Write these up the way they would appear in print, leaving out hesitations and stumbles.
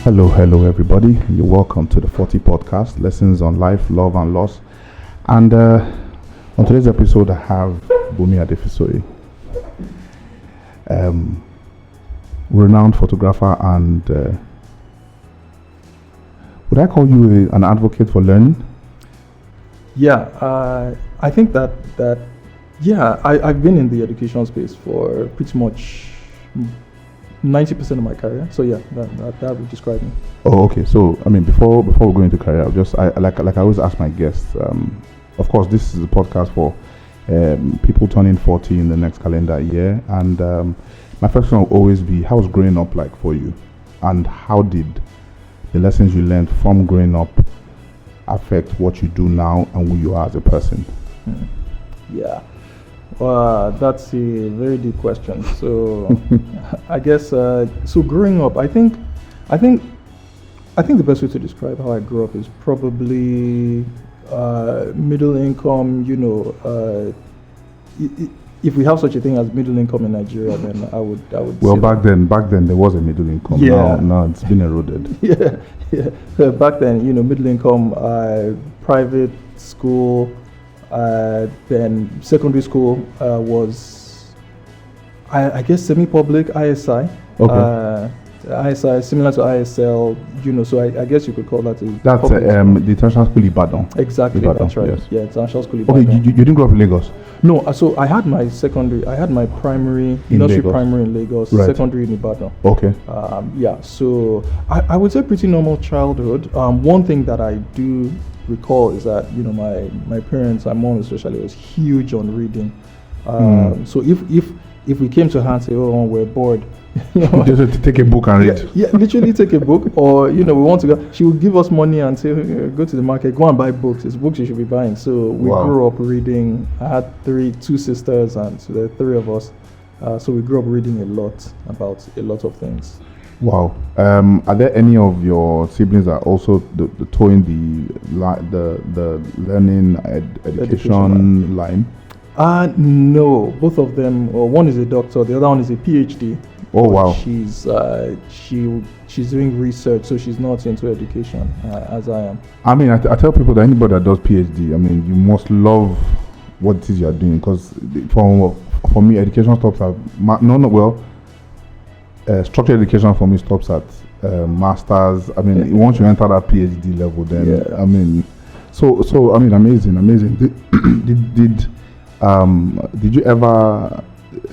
Hello, everybody. You're welcome to the 40 podcast, lessons on life, love, and loss. And on today's episode, I have Olubunmi and I, renowned photographer, and would I call you an advocate for learning? Yeah, I think that I've been in the education space for pretty much 90% of my career. So yeah, that would describe me. Oh, okay. So I mean, before we go into career, I always ask my guests. Of course, this is a podcast for people turning 40 in the next calendar year, and my first question will always be, how was growing up like for you, and how did the lessons you learned from growing up affect what you do now and who you are as a person? Yeah. That's a very deep question. So, I guess so. Growing up, I think the best way to describe how I grew up is probably middle income. If we have such a thing as middle income in Nigeria, then I would. Well, back then there was a middle income. Yeah. Now it's been eroded. Yeah. Back then, middle income, private school. Then secondary school was, I guess, semi-public, ISI. Okay. ISI, similar to ISL, so I guess you could call that That's the international school Ibadan. Exactly, Ibadan, that's right. Yes. Yeah, international school Ibadan. Okay, you didn't grow up in Lagos? No, so I had my primary, nursery Lagos. Primary in Lagos, Right. secondary in Ibadan. Okay. So I would say pretty normal childhood. One thing that I do recall is that my parents, my mom especially, was huge on reading. So if we came to her and say, oh, we're bored, Just take a book and read. yeah, literally take a book, or we want to go, she would give us money and say, go to the market, go and buy books. It's books you should be buying. So we Wow. grew up reading. I had two sisters, and so there are three of us. So we grew up reading about a lot of things. Wow. Are there any of your siblings that are also the towing the learning education line? No, both of them. Well, one is a doctor, the other one is a PhD. Oh, wow. She's doing research, so she's not into education as I am. I mean, I tell people that anybody that does PhD, I mean, you must love what it is you are doing, because for me, education stops at structured education for me stops at masters. I mean, once you enter that PhD level, then Yeah. I mean, so I mean, amazing. Did you ever?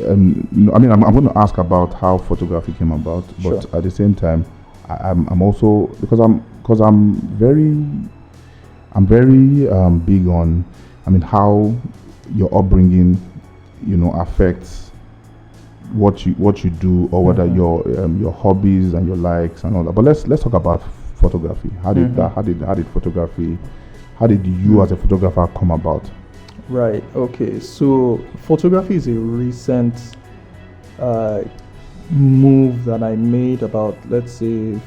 I mean, I'm going to ask about how photography came about, but Sure. at the same time, I'm also because I'm very big on, I mean, how your upbringing, affects what you do, or whether your hobbies and your likes and all that. But let's talk about photography. How did you as a photographer come about? Right. Okay. So photography is a recent move that I made about, let's say,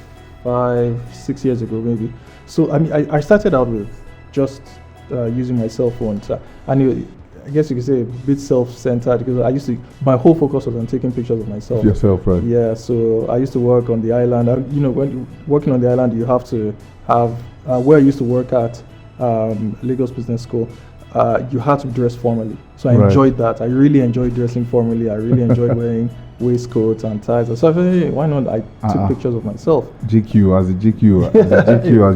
5-6 years ago, maybe. So I mean, I started out with just using my cell phone. And I guess you could say a bit self-centered, because my whole focus was on taking pictures of myself. Yourself, right? Yeah. So I used to work on the island. When working on the island, you have to have where I used to work at, Lagos Business School. You had to dress formally. So I enjoyed that. I really enjoyed dressing formally. I really enjoyed wearing waistcoats and ties. So I thought, hey, why not? I took pictures of myself. GQ as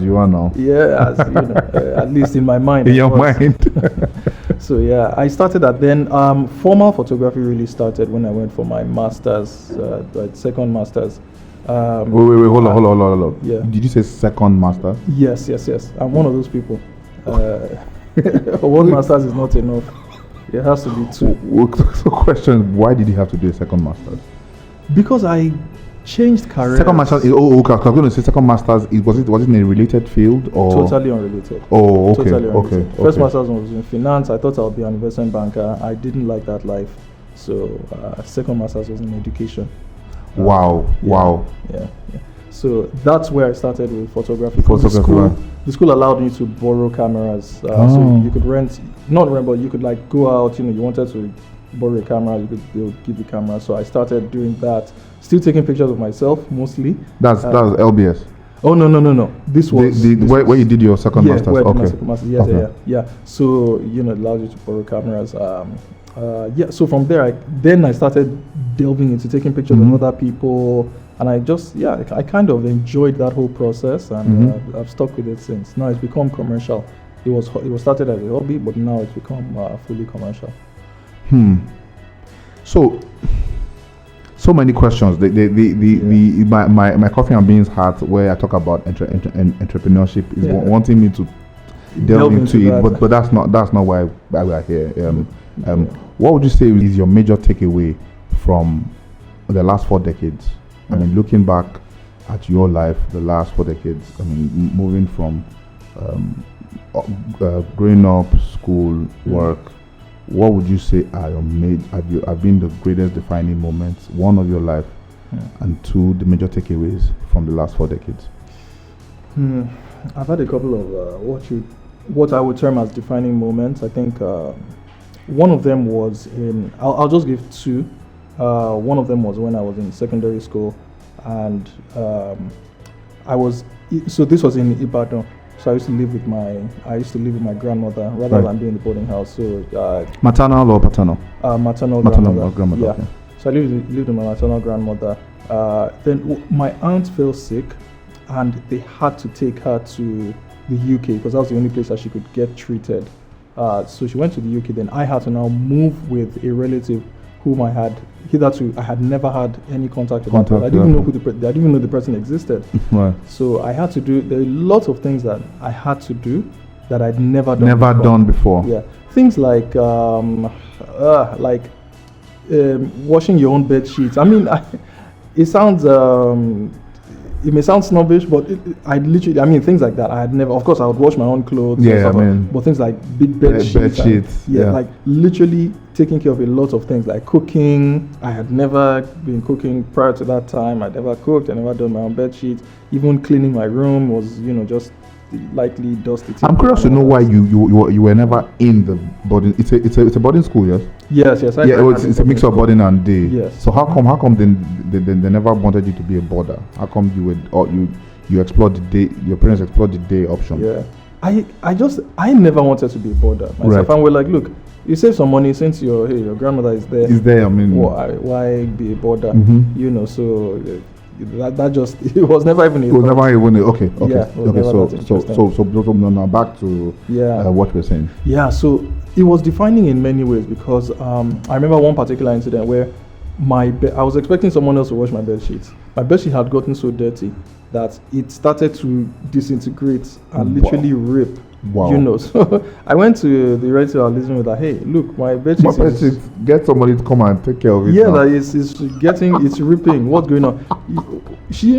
you are now. Yeah, at least in my mind. In your mind. So yeah, I started that. Then formal photography really started when I went for my master's, the second master's. Wait, hold on. Yeah. Did you say second master? Yes. I'm one of those people. One master's is not enough. It has to be two. So question, why did you have to do a second master's? Because I changed careers. Second master's okay. I was going to say second master's, was it in a related field or? Totally unrelated. Oh, okay. Totally unrelated. Okay. First master's was in finance. I thought I would be an investment banker. I didn't like that life. So second master's was in education. Wow. Yeah. So that's where I started with photography. The school allowed me to borrow cameras. So you could not rent, but you could like go out, you wanted to borrow a camera, they would give you camera. So I started doing that, still taking pictures of myself mostly. That's LBS. Oh no. This was where you did your second master's. Where I did Okay. my second master's. Yes, Okay. yeah. So it allows you to borrow cameras. So from there, I started delving into taking pictures Mhm. of other people, and I kind of enjoyed that whole process, and I've stuck with it since. Now it's become commercial. It was started as a hobby, but now it's become fully commercial. So many questions. My coffee and beans heart, where I talk about entrepreneurship, is wanting me to delve into it, that. but that's not why we are here. What would you say is your major takeaway from the last 4 decades? I mean, looking back at your life, the last 4 decades. I mean, moving from growing up, school, work. What would you say are have been the greatest defining moments, one of your life, and 2, the major takeaways from the last 4 decades? I've had a couple of what I would term as defining moments. I think one of them was I'll just give 2. One of them was when I was in secondary school, and this was in Ibadan. So I used to live with my grandmother rather than being in the boarding house. So maternal or paternal? Maternal grandmother. Yeah. Okay. So I lived with my maternal grandmother. Then my aunt fell sick, and they had to take her to the UK because that was the only place that she could get treated. So she went to the UK. Then I had to now move with a relative whom I had never had any contact with. I didn't know I didn't even know the person existed. Right. So I had to do. There are lots of things that I had to do that I'd never done before. Yeah, things like washing your own bed sheets. I mean, it sounds. It may sound snobbish, but things like that. I had never. Of course, I would wash my own clothes. Yeah, but things like big bed sheets. Like literally taking care of a lot of things like cooking. I had never been cooking prior to that time. I'd never cooked. I never done my own bed sheets. Even cleaning my room was, just lightly dusty. I'm curious to know why you were never in the boarding. It's a boarding school, yes. Yes. It's a mix of boarding and day. Yes. So how come they never wanted you to be a boarder? How come you explored the day? Your parents explored the day option. Yeah. I never wanted to be a boarder myself. Right. And we're like, look, you save some money since your grandmother is there. I mean, why be a boarder? Mm-hmm. So that just it was never even. It was never even okay. Yeah, So now back to what we're saying. Yeah, so it was defining in many ways because I remember one particular incident where I was expecting someone else to wash my bed sheets. My bed sheet had gotten so dirty that it started to disintegrate and literally rip. Wow. So I went to the relative I was living with her. Hey, look, my bed sheet get somebody to come and take care of it. Yeah, that it's ripping. What's going on? She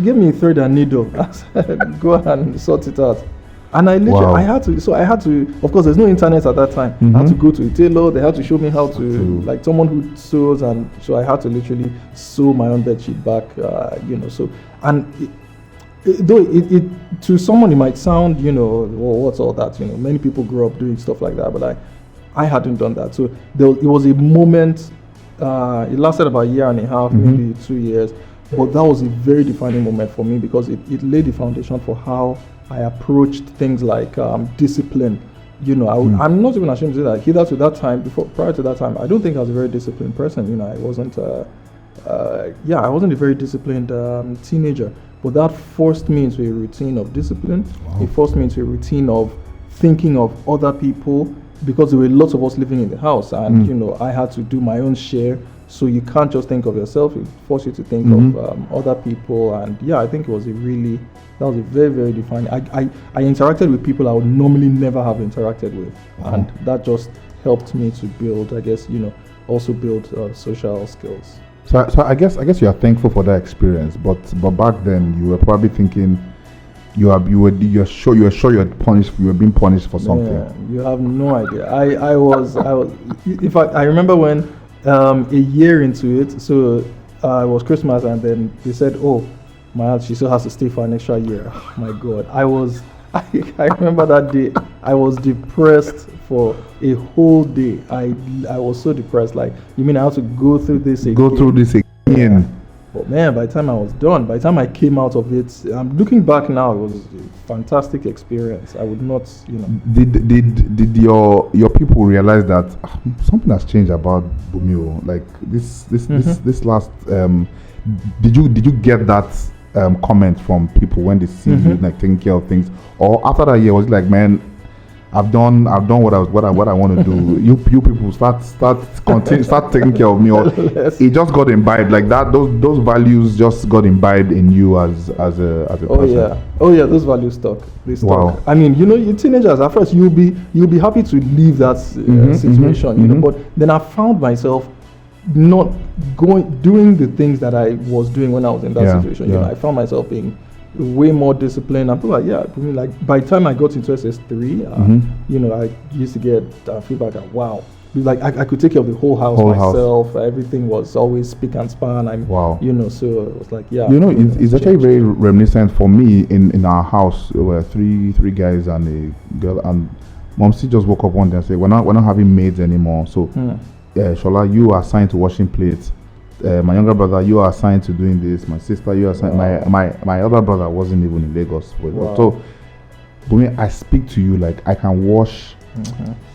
gave me a thread and needle. I said, go and sort it out. And I literally, I had to, of course, there's no internet at that time. Mm-hmm. I had to go to a tailor. They had to show me how to, like someone who sews, and so I had to literally sew my own bed sheet back, so, and though it to someone it might sound, well, what's all that, many people grow up doing stuff like that, but I hadn't done that. So it was a moment, it lasted about a year and a half, maybe 2 years, but that was a very defining moment for me because it laid the foundation for how I approached things like discipline. I'm not even ashamed to say that. Prior to that time, I don't think I was a very disciplined person. I wasn't. I wasn't a very disciplined teenager. But that forced me into a routine of discipline. Wow. It forced me into a routine of thinking of other people because there were lots of us living in the house, and I had to do my own share. So you can't just think of yourself; it forces you to think of other people. And I think that was a very, very defining. I interacted with people I would normally never have interacted with, and that just helped me to build, I guess, also build social skills. So I guess you are thankful for that experience, but back then you were probably thinking you were sure you were being punished for something. Yeah, you have no idea. I was. In fact, I remember when a year into it, so it was Christmas, and then they said, "Oh, my aunt, she still has to stay for an extra year." Oh, my God, I remember that day. I was depressed for a whole day. I was so depressed. Like, you mean I have to go through this again? Go through this again. But man, by the time I was done, by the time I came out of it, I'm looking back now, it was a fantastic experience. I would not, Did your people realize that something has changed about Bumio? Like this last did you get that comment from people when they see you like taking care of things, or after that year was it like, man, I've done what I want to do. You people start taking care of me, or it just got imbibed like that. Those values just got imbibed in you as a person. Oh yeah, those values stuck. They stuck. Wow. I mean, you teenagers at first you'll be happy to leave that situation, but then I found myself not doing the things that I was doing when I was in that situation. I found myself being way more disciplined. And people like by the time I got into SS3, I used to get feedback that wow, like I could take care of the whole house myself. Everything was always spick and span. So it was like it's actually very reminiscent for me. In our house there were three guys and a girl, and mom still just woke up one day and said we're not having maids anymore. So Shola, you are assigned to washing plates. My younger brother, you are assigned to doing this. My sister, you are assigned. My other brother wasn't even in Lagos. So, Bumi, I speak to you like I can wash.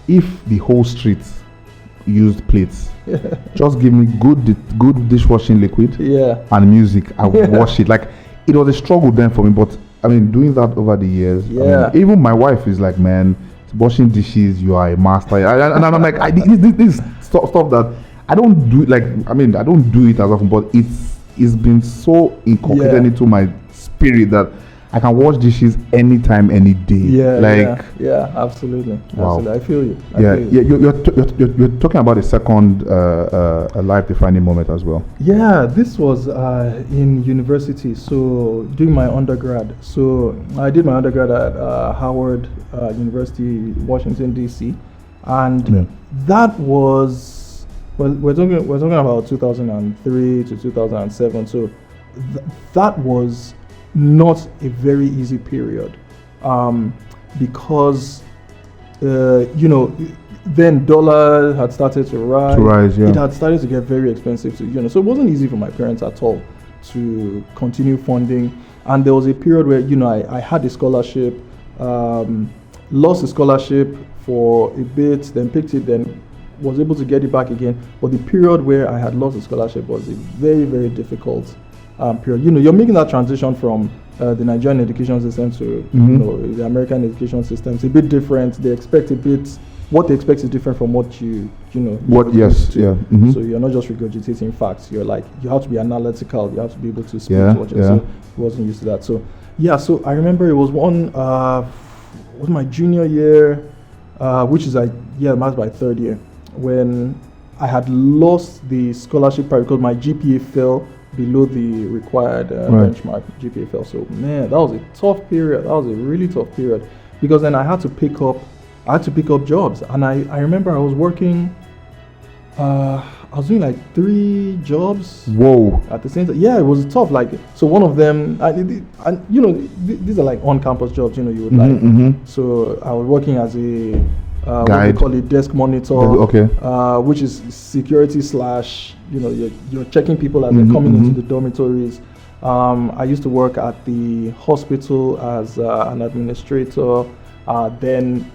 If the whole street used plates, just give me good dishwashing liquid and music. I would wash it. Like it was a struggle then for me, but I mean, doing that over the years. Even my wife is like, man, washing dishes, you are a master. And I'm like, this stuff that I don't do. Like, I mean, I don't do it as often, but it's been so inculcated into my spirit that I can wash dishes anytime, any day. Absolutely. Wow. Absolutely. I feel you. You're talking about a second life-defining moment as well. Yeah, this was in university. So doing my undergrad. So I did my undergrad at Howard University, Washington D.C., and that was we're talking about 2003 to 2007. So that was not a very easy period, because then dollar had started to rise. It had started to get very expensive to so it wasn't easy for my parents at all to continue funding. And there was a period where I had a scholarship, lost the scholarship for a bit, then picked it, then was able to get it back again. But the period where I had lost the scholarship was a very, very difficult period. You're making that transition from the Nigerian education system to the American education system. It's a bit different. They expect what they expect is different from what you So you're not just regurgitating facts. You're like, you have to be analytical. You have to be able to speak to what you're saying. I wasn't used to that. So I remember it was was my junior year, which is that's my third year, when I had lost the scholarship because my GPA fell below the required benchmark. GPA fell. So man, that was a tough period. That was a really tough period, because then I had to pick up jobs, and I remember I was working. I was doing like 3 jobs. Whoa! At the same time, it was tough. Like, so one of them, these are like on-campus jobs. You would So I was working as a what we call it, desk monitor, which is security / you're checking people as they're coming into the dormitories. I used to work at the hospital as an administrator. Then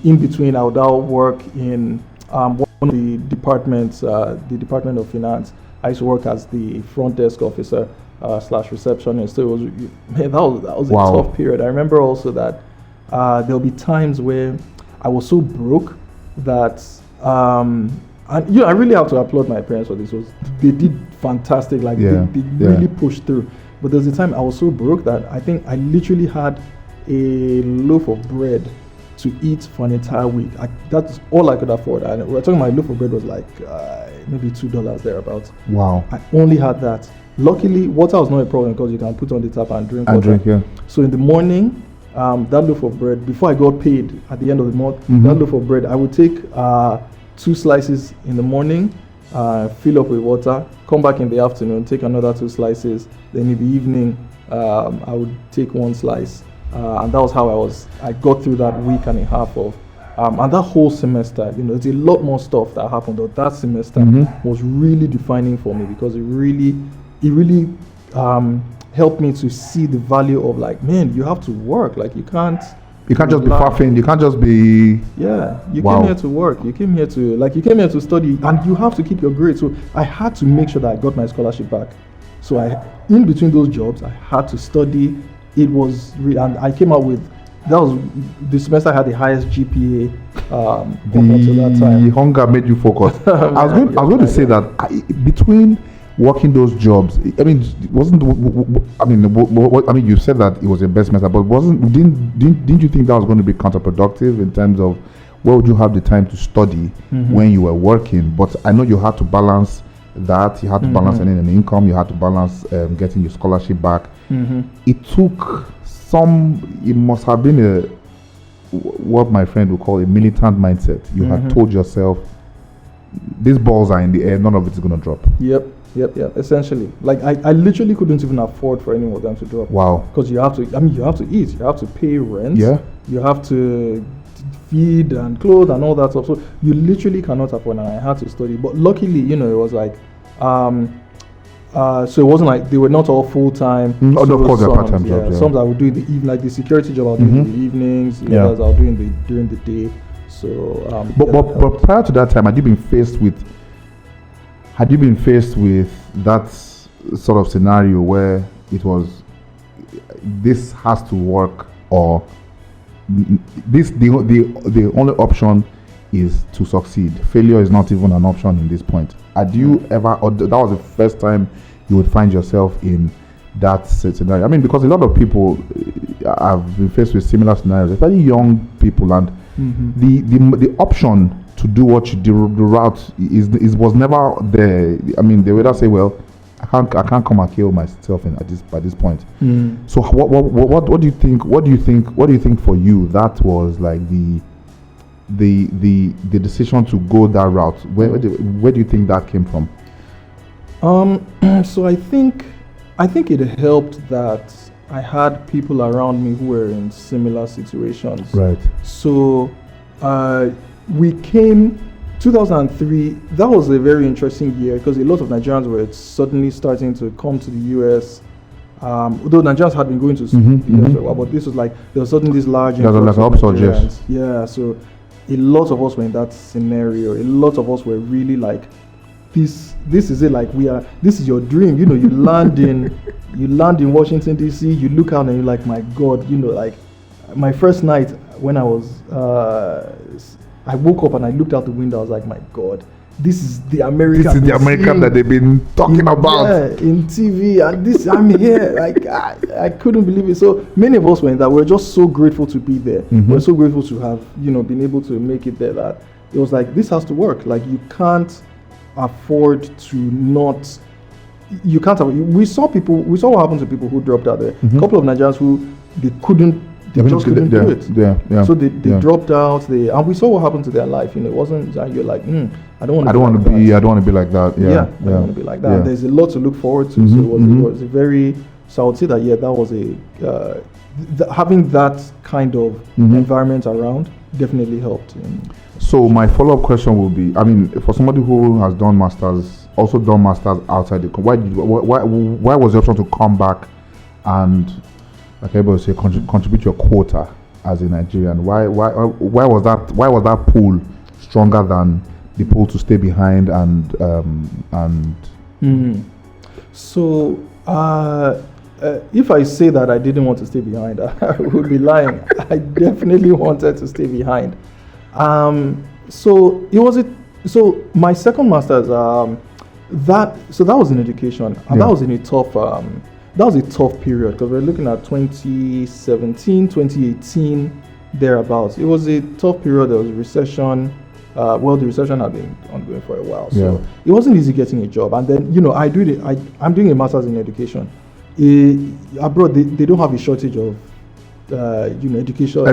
in between I would now work in one of the departments, the Department of Finance. I used to work as the front desk officer / receptionist. So it was that was a tough period. I remember also that there'll be times where I was so broke that I really have to applaud my parents for this. They did fantastic. Like they really pushed through. But there's a time I was so broke that I think I literally had a loaf of bread to eat for an entire week. That's all I could afford. And we're talking, my loaf of bread was like maybe $2 thereabouts. Wow! I only had that. Luckily, water was not a problem because you can put on the tap and drink water. So in the morning, that loaf of bread, before I got paid at the end of the month, that loaf of bread, I would take 2 slices in the morning, fill up with water, come back in the afternoon, take another 2 slices. Then in the evening, I would take 1 slice. And that was how I got through that week and a half of, and that whole semester, there's a lot more stuff that happened, but that semester was really defining for me because it it really helped me to see the value of like, man, you have to work. Like you can't just be faffing. You can't just be. Yeah, you came here to work. You came here to study, and you have to keep your grades. So I had to make sure that I got my scholarship back. So in between those jobs, I had to study. It was and I came out with. That was the semester I had the highest GPA compared to that time. The hunger made you focus. I was going to say that between working those jobs, I mean, you said that it was your best semester, but didn't you think that was going to be counterproductive in terms of where would you have the time to study when you were working? But I know you had to balance that. You had to balance earning an income. You had to balance getting your scholarship back. It took it must have been what my friend would call a militant mindset. You had told yourself, these balls are in the air, none of it is going to drop. Yep. Essentially, like I literally couldn't even afford for any of them to drop. Wow. Because you have to eat, you have to pay rent. Yeah. You have to feed and clothe and all that stuff. So you literally cannot afford, and I had to study. But luckily, it was like, so it wasn't like they were not all full time. Of course, they're part-time jobs. Yeah. Some I would do in the evening, like the security job I'll do in the evenings. Others I'll do during the day. So, but prior to that time, had you been faced with that sort of scenario where it was this has to work, or this the only option is to succeed? Failure is not even an option in this point. Had you ever, or that was the first time you would find yourself in that scenario? I mean, because a lot of people have been faced with similar scenarios, especially young people, and the option to do what you do, the route was never there. I mean, they would say, well, I can't come and kill myself by this point. So what do you think? What do you think for you that was like the decision to go that route? Where do you think that came from? So I think it helped that I had people around me who were in similar situations. Right. So we came 2003. That was a very interesting year because a lot of Nigerians were suddenly starting to come to the US. Though Nigerians had been going to the US for a while, but this was like there was suddenly this large influx of Nigerians. Yeah, so a lot of us were in that scenario. A lot of us were really like, this is it. Like this is your dream. You land in Washington D.C. You look out and you're like, my God. Like my first night when I was, I woke up and I looked out the window. I was like, my God, this is the America. This is the America that they've been talking about. Yeah, in TV, and I'm here. Like I couldn't believe it. So many of us were in that. We're just so grateful to be there. We're so grateful to have been able to make it there. That it was like, this has to work. Like you can't afford to not. You can't. We saw what happened to people who dropped out there. A couple of Nigerians who they just couldn't do it. Yeah. So they dropped out. And we saw what happened to their life. It wasn't that you're like, I don't want to be like that. Yeah. I don't want to be like that. There's a lot to look forward to. So it was a very. So I would say that that was having that kind of environment around definitely helped. So my follow-up question will be, I mean, for somebody who has done masters outside the country, why was the option to come back and, like everybody say, contribute your quota as a Nigerian? Why was that pull stronger than the pull to stay behind and? So if I say that I didn't want to stay behind, I would be lying. I definitely wanted to stay behind. So it was so my second master's that was in education, and that was in a tough period because we're looking at 2017, 2018 thereabouts. It was a tough period. There was a recession. The recession had been ongoing for a while, so it wasn't easy getting a job. And then I'm doing a master's in education. Abroad they don't have a shortage of education.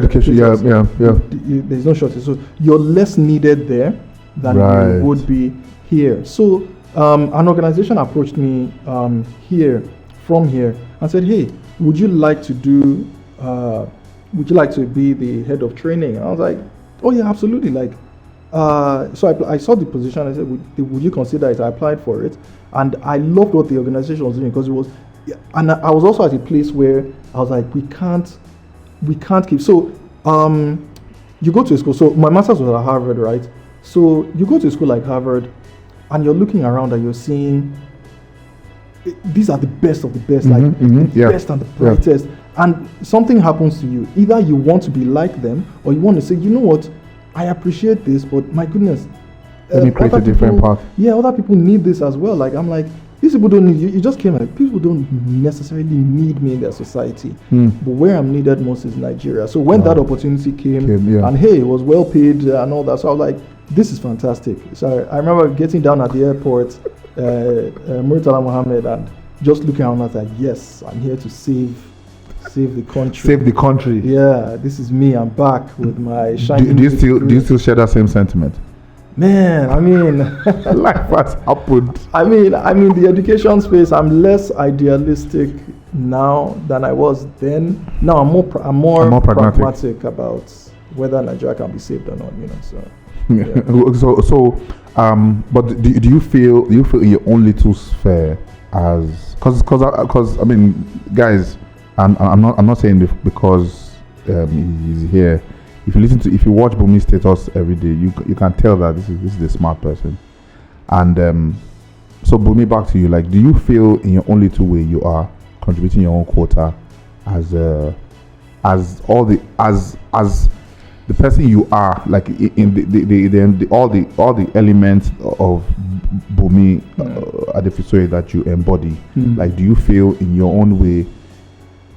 There's no shortage, so you're less needed there than you would be here. So an organization approached me from here and said, hey, would you like to be the head of training? And I was like, oh yeah, absolutely. Like So I saw the position. I said, would you consider it? I applied for it, and I loved what the organization was doing because it was, and I was also at a place where I was like, we can't keep. So you go to a school. So my master's was at Harvard, right? So you go to a school like Harvard, and you're looking around and you're seeing these are the best of the best, best and the brightest. Yeah. And something happens to you. Either you want to be like them, or you want to say, you know what, I appreciate this, but my goodness, let me create a different path. Yeah, other people need this as well. Like I'm like, these people don't need you. You just came like, people don't necessarily need me in their society. But where I'm needed most is Nigeria. So when that opportunity came and hey, it was well paid and all that, so I was like, this is fantastic. So I remember getting down at the airport, Murtala Mohammed, and just looking around, I was like, yes, I'm here to save the country. Save the country. Yeah, this is me. I'm back with my shiny. Do you still share that same sentiment? Man, I mean, life has happened. I mean, the education space. I'm less idealistic now than I was then. Now I'm more pragmatic about whether Nigeria can be saved or not. So. Yeah. But do you feel in your own little sphere as because I mean, guys, and I'm not saying this because he's here. If you watch Bumi's status every day, you can tell that this is the smart person. And so Bumi, back to you. Like, do you feel in your own little way you are contributing your own quota as the person you are, like in all the elements of Bumi at the Fisoi that you embody? Like, do you feel in your own way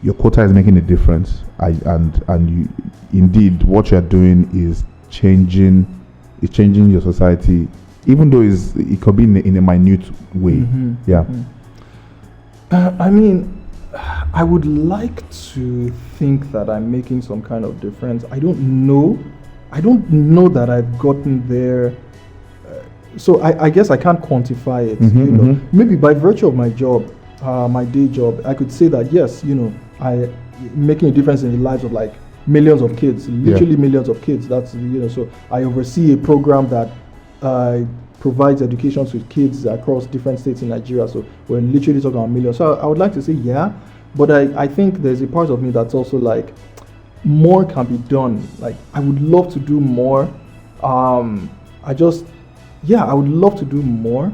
your quota is making a difference, and you indeed what you're doing is changing your society, even though it could be in a minute way? I mean, I would like to think that I'm making some kind of difference. I don't know that I've gotten there. So I guess I can't quantify it. Maybe by virtue of my job, my day job, I could say that yes, I making a difference in the lives of like millions of kids, literally millions of kids. That's so I oversee a program that provides education to kids across different states in Nigeria. So we're literally talking about millions. So I would like to say but I think there's a part of me that's also like more can be done. Like I would love to do more. I would love to do more,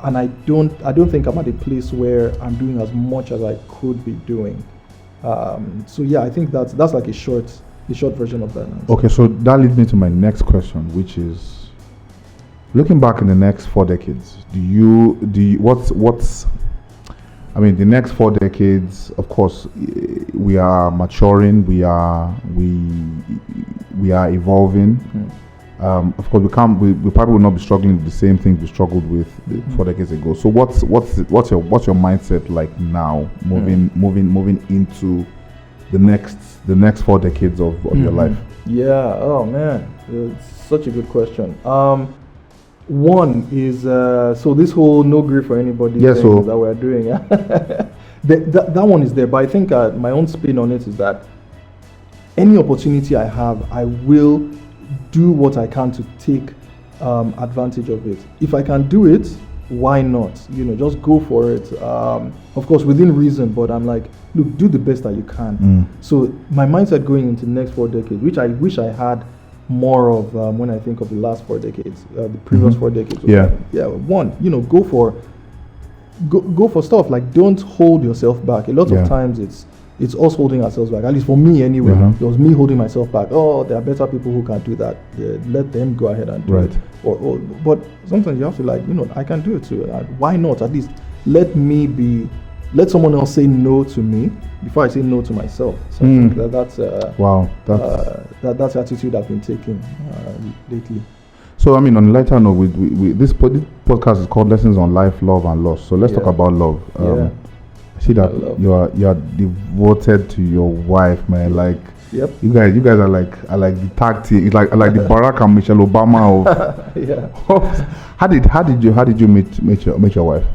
and I don't think I'm at a place where I'm doing as much as I could be doing. I think that's like the short version of that answer. Okay, so that leads me to my next question, which is, looking back in the next 4 decades, the next 4 decades, of course, we are maturing, we are evolving. Of course, we probably will not be struggling with the same things we struggled with 4 decades ago. So what's your mindset like now, moving into the next 4 decades of your life? Yeah. Oh man, it's such a good question. One is so this whole no grief for anybody thing that we're doing. that one is there, but I think my own spin on it is that any opportunity I have, I will do what I can to take advantage of it. If I can do it, why not? Just go for it. Of course, within reason, but I'm like, look, do the best that you can. So my mindset going into the next 4 decades, which I wish I had more of when I think of the last 4 decades, the previous 4 decades. One, go for stuff. Like, don't hold yourself back. A lot of times it's us holding ourselves back. At least for me, anyway. It was me holding myself back. Oh, there are better people who can do that. Let them go ahead and do it. But sometimes you have to I can do it too. Why not? At least let someone else say no to me before I say no to myself. So I think that's the attitude I've been taking lately. So on a lighter note, this podcast is called Lessons on Life, Love and Loss. So let's talk about love. I see that you are devoted to your wife, man. Like, yep. You guys are like the tag team. It's like the Barack and Michelle Obama of. How did you meet your wife?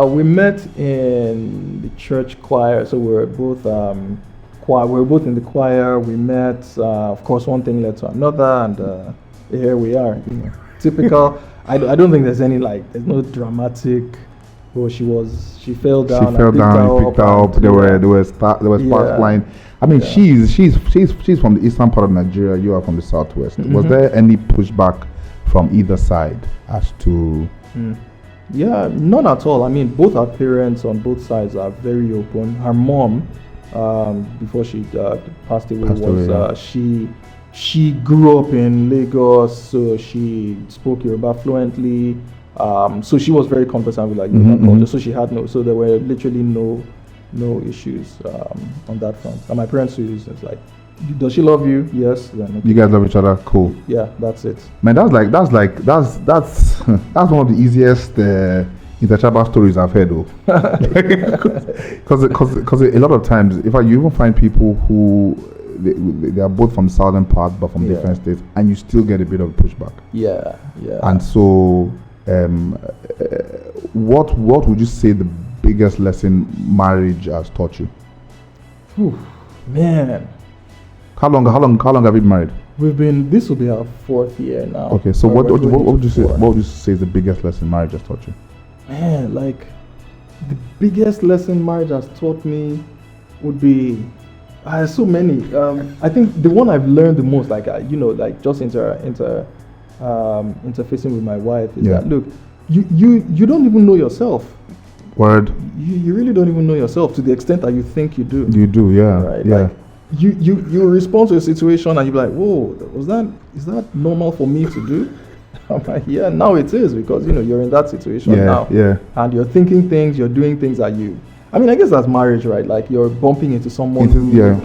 We met in the church choir. So we were both choir. We were both in the choir. We met. Of course, one thing led to another, and here we are. typical. I don't think there's any there's no dramatic. Oh, she fell down. She fell down. He picked her up. There were sparks flying. I mean, she's from the eastern part of Nigeria. You are from the southwest. Mm-hmm. Was there any pushback from either side as to? Yeah, none at all. I mean, both her parents on both sides are very open. Her mom, before she passed away, she grew up in Lagos, so she spoke Yoruba fluently. So she was very conversant with Yoruba culture. So she had there were literally no issues on that front. And my parents use it's like, does she love you? Yes. Then okay. You guys love each other. Cool. Yeah, that's it. Man, that's one of the easiest intertribal stories I've heard, though. Because a lot of times, if you even find people who they are both from southern part but from different states, and you still get a bit of pushback. Yeah. And so, what would you say the biggest lesson marriage has taught you? Whew, man. How long have you been married? This will be our 4th year now. Okay, so what would you say? What would you say is the biggest lesson marriage has taught you? Man, the biggest lesson marriage has taught me would be so many. I think the one I've learned the most, just interfacing with my wife, is that look, you don't even know yourself. Word. You really don't even know yourself to the extent that you think you do. You do, yeah. Right. Yeah. You respond to a situation and you be like, whoa, is that normal for me to do? I'm like, yeah, now it is, because you're in that situation now. Yeah. And you're thinking things, you're doing things that I mean, I guess that's marriage, right? Like you're bumping into someone you're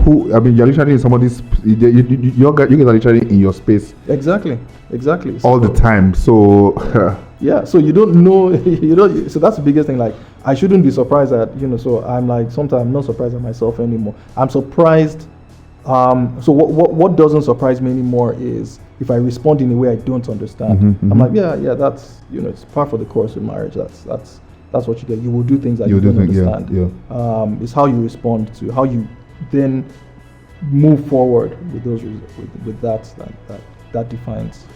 literally in somebody's you guys are literally in your space. Exactly. All the time. So yeah, so you don't know so that's the biggest thing. Like, I shouldn't be surprised at so I'm sometimes I'm not surprised at myself anymore. I'm surprised. So what doesn't surprise me anymore is if I respond in a way I don't understand. I'm like, yeah, that's it's part of the course of marriage. That's what you get. You will do things that you don't understand. Yeah. It's how you respond to, how you then move forward with those with that defines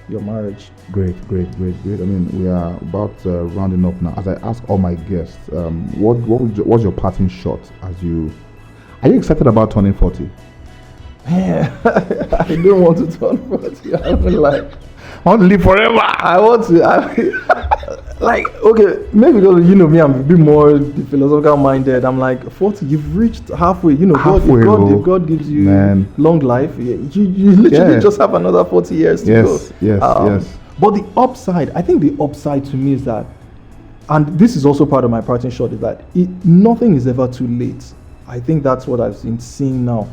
your marriage. Great. I mean, we are about rounding up now. As I ask all my guests, what's your parting shot are you excited about turning 40? Man, I don't want to turn 40. I want to live forever. I want to. Okay, maybe because me, I'm a bit more philosophical minded. I'm like, 40, you've reached halfway. If God gives you long life, you literally just have another 40 years to go. Yes. But the upside, I think the upside to me is that, and this is also part of my parting shot, is that nothing is ever too late. I think that's what I've been seeing now.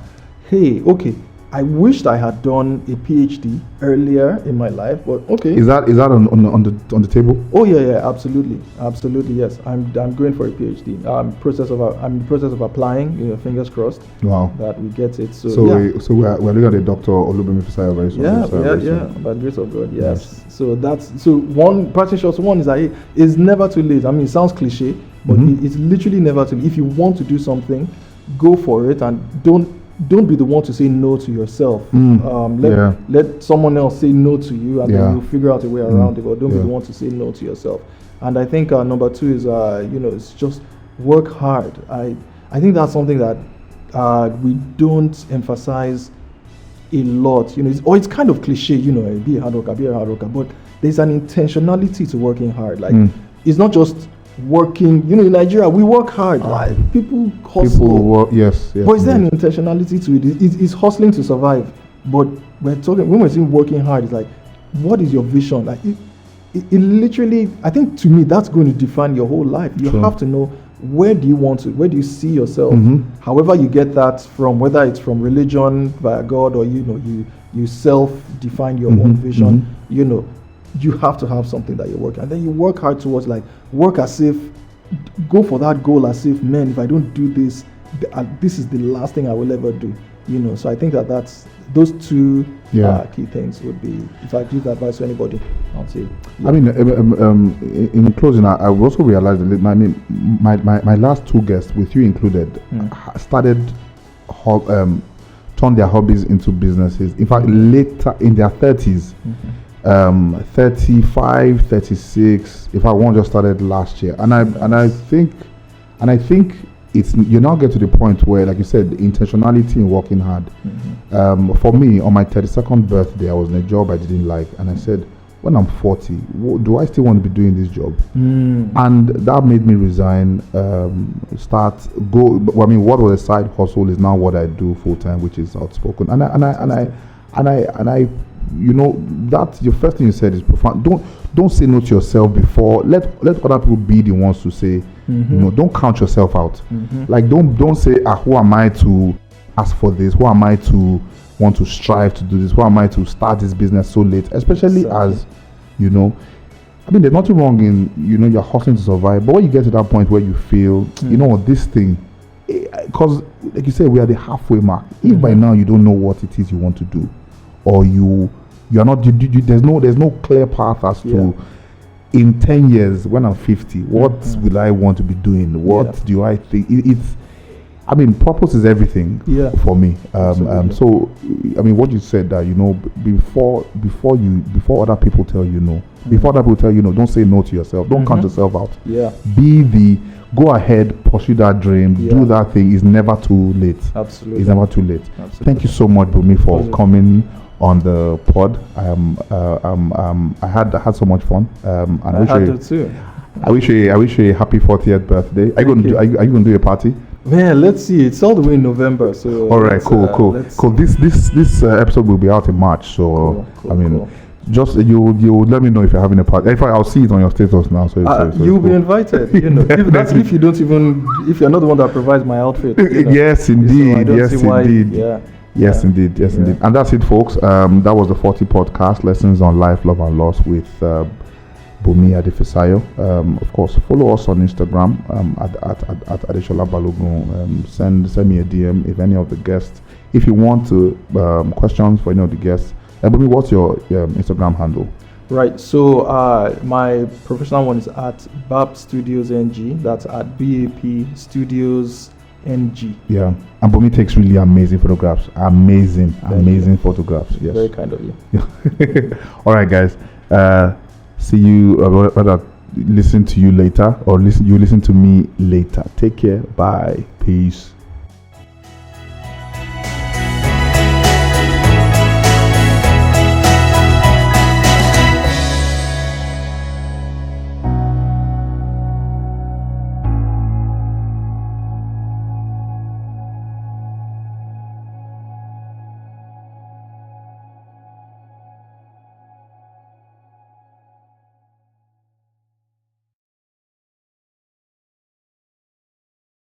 Hey, okay, I wished I had done a PhD earlier in my life, but okay. Is that on the table? Oh yeah, absolutely, yes. I'm going for a PhD. I'm in the process of applying. Fingers crossed. Wow. That we get it. So we're looking at the Dr. Olubunmi very soon. Yeah. By the grace of God, yes. So one parting shot. One is that it's never too late. I mean, it sounds cliche, but it's literally never too late. If you want to do something, go for it, and don't be the one to say no to yourself. Let someone else say no to you, and then you'll figure out a way around it. Or don't be the one to say no to yourself. And I think number 2 is it's just work hard. I think that's something that we don't emphasize a lot. It's kind of cliche. Be a hard worker, but there's an intentionality to working hard. It's not just working, in Nigeria we work hard. People hustle. People work, yes. But is there an intentionality to it? It's hustling to survive. But when we're saying working hard, it's like, what is your vision? It literally, I think to me, that's going to define your whole life. You have to know, where do you see yourself? However you get that from, whether it's from religion, via God, or you self-define your own vision. You have to have something that you're working, and then you work hard towards, work as if, go for that goal as if, man, if I don't do this, this is the last thing I will ever do. So I think that's those 2 key things would be, if I give advice to anybody, I'll say. I mean, in closing, I also realized that my last 2 guests, with you included, started turn their hobbies into businesses. In fact, later in their 30s. 35, 36. If I want, just started last year, and I think it's, you now get to the point where, like you said, the intentionality in working hard. For me, on my 32nd birthday, I was in a job I didn't like, and I said, when I'm 40, do I still want to be doing this job? And that made me resign. What was a side hustle is now what I do full time, which is Outspoken. And I, you know, that your first thing you said is profound. Don't say no to yourself before. Let other people be the ones to say. You know, don't count yourself out. Like don't say, who am I to ask for this? Who am I to want to strive to do this? Who am I to start this business so late? Especially as, you know, I mean, there's nothing wrong in, you know, you're hustling to survive, but when you get to that point where you feel, you know, this thing, because like you said, we are the halfway mark. If by now you don't know what it is you want to do, or you're not, there's no clear path as to, in 10 years when I'm 50, what will I want to be doing? What do I think? I mean, purpose is everything for me. So, I mean, what you said that, you know, before other people tell you no, don't say no to yourself. Don't count yourself out. Go ahead, pursue that dream, do that thing. It's never too late. Absolutely. It's never too late. Absolutely. Thank you so much, Bumi, for coming on the pod. I had so much fun. And I had it too. I wish you a happy 40th birthday. Are you going to do a party? Man, let's see. It's all the way in November, so. All right, cool. This episode will be out in March, so just you let me know if you're having a party. I'll see it on your status now. So you'll be invited. You know, if you're not the one that provides my outfit. You know. Yes, indeed. Yes, indeed. And that's it, folks. That was the 40 podcast, lessons on life, love, and loss with Bumi Adefisayo. Of course, follow us on Instagram at Adeshola Balogun. Send me a DM if any of the guests. If you want to questions for any of the guests, Bumi, what's your Instagram handle? Right. So my professional one is at BAP Studios NG. That's at BAP Studios NG. Yeah. And Bumi takes really amazing photographs. Amazing photographs. Yes. Very kind of you. All right, guys. See you, rather listen to you later, or listen to me later. Take care. Bye. Peace.